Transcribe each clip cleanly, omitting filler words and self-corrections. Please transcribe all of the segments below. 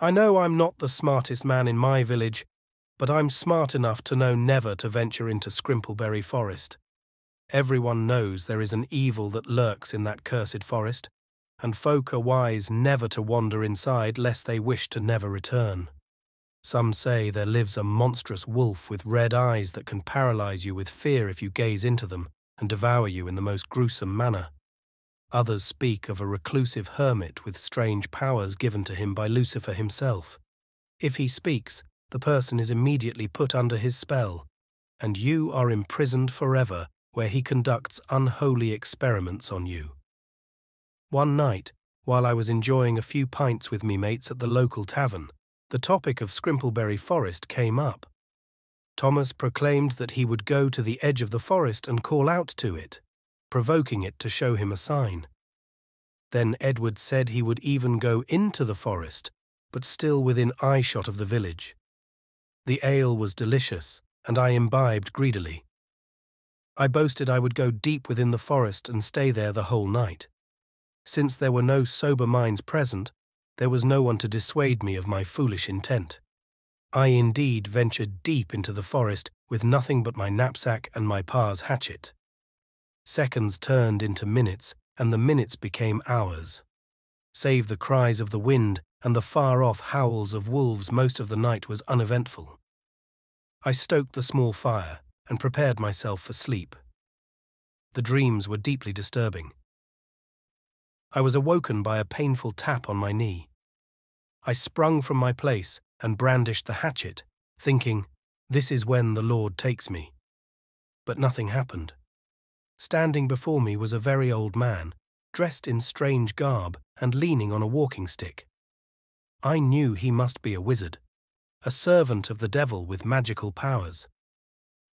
I know I'm not the smartest man in my village, but I'm smart enough to know never to venture into Scrimpleberry Forest. Everyone knows there is an evil that lurks in that cursed forest, and folk are wise never to wander inside lest they wish to never return. Some say there lives a monstrous wolf with red eyes that can paralyze you with fear if you gaze into them and devour you in the most gruesome manner. Others speak of a reclusive hermit with strange powers given to him by Lucifer himself. If he speaks, the person is immediately put under his spell, and you are imprisoned forever where he conducts unholy experiments on you. One night, while I was enjoying a few pints with me mates at the local tavern, the topic of Scrimpleberry Forest came up. Thomas proclaimed that he would go to the edge of the forest and call out to it, provoking it to show him a sign. Then Edward said he would even go into the forest, but still within eyeshot of the village. The ale was delicious, and I imbibed greedily. I boasted I would go deep within the forest and stay there the whole night. Since there were no sober minds present, there was no one to dissuade me of my foolish intent. I indeed ventured deep into the forest with nothing but my knapsack and my pa's hatchet. Seconds turned into minutes, and the minutes became hours. Save the cries of the wind and the far-off howls of wolves, most of the night was uneventful. I stoked the small fire and prepared myself for sleep. The dreams were deeply disturbing. I was awoken by a painful tap on my knee. I sprung from my place and brandished the hatchet, thinking, "This is when the Lord takes me." But nothing happened. Standing before me was a very old man, dressed in strange garb and leaning on a walking stick. I knew he must be a wizard, a servant of the devil with magical powers.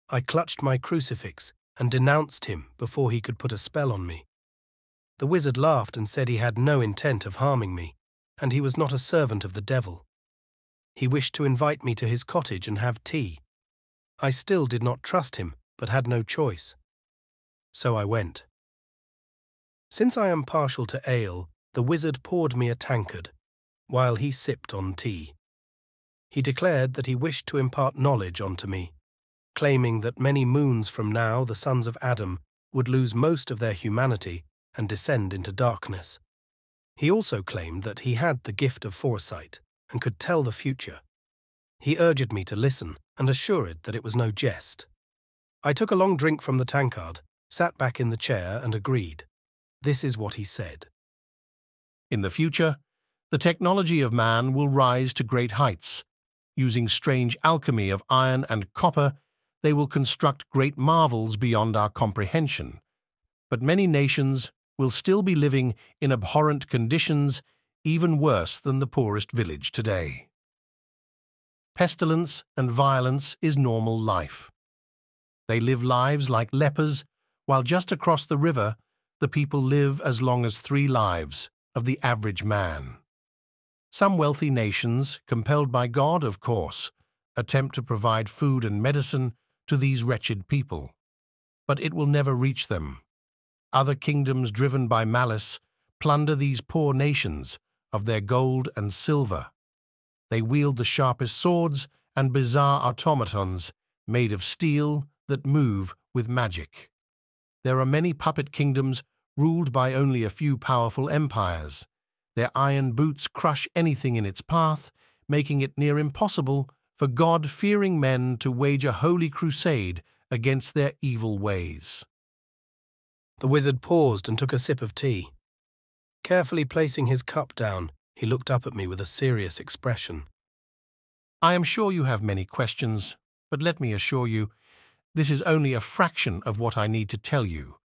I clutched my crucifix and denounced him before he could put a spell on me. The wizard laughed and said he had no intent of harming me, and he was not a servant of the devil. He wished to invite me to his cottage and have tea. I still did not trust him, but had no choice. So I went. Since I am partial to ale, the wizard poured me a tankard, while he sipped on tea. He declared that he wished to impart knowledge onto me, claiming that many moons from now the sons of Adam would lose most of their humanity and descend into darkness. He also claimed that he had the gift of foresight and could tell the future. He urged me to listen and assured that it was no jest. I took a long drink from the tankard, sat back in the chair and agreed. This is what he said. In the future, the technology of man will rise to great heights. Using strange alchemy of iron and copper, they will construct great marvels beyond our comprehension. But many nations will still be living in abhorrent conditions, even worse than the poorest village today. Pestilence and violence is normal life. They live lives like lepers, while just across the river, the people live as long as 3 lives of the average man. Some wealthy nations, compelled by God, of course, attempt to provide food and medicine to these wretched people, but it will never reach them. Other kingdoms, driven by malice, plunder these poor nations of their gold and silver. They wield the sharpest swords and bizarre automatons made of steel that move with magic. There are many puppet kingdoms ruled by only a few powerful empires. Their iron boots crush anything in its path, making it near impossible for God-fearing men to wage a holy crusade against their evil ways. The wizard paused and took a sip of tea. Carefully placing his cup down, he looked up at me with a serious expression. I am sure you have many questions, but let me assure you, this is only a fraction of what I need to tell you.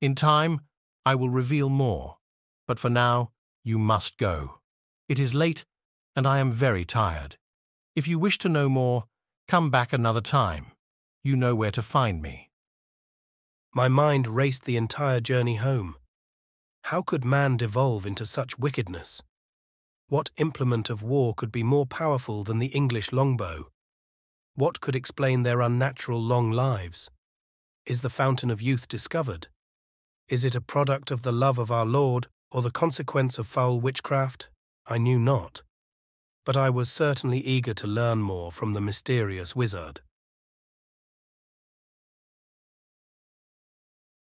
In time, I will reveal more, but for now, you must go. It is late, and I am very tired. If you wish to know more, come back another time. You know where to find me. My mind raced the entire journey home. How could man devolve into such wickedness? What implement of war could be more powerful than the English longbow? What could explain their unnatural long lives? Is the fountain of youth discovered? Is it a product of the love of our Lord or the consequence of foul witchcraft? I knew not. but I was certainly eager to learn more from the mysterious wizard.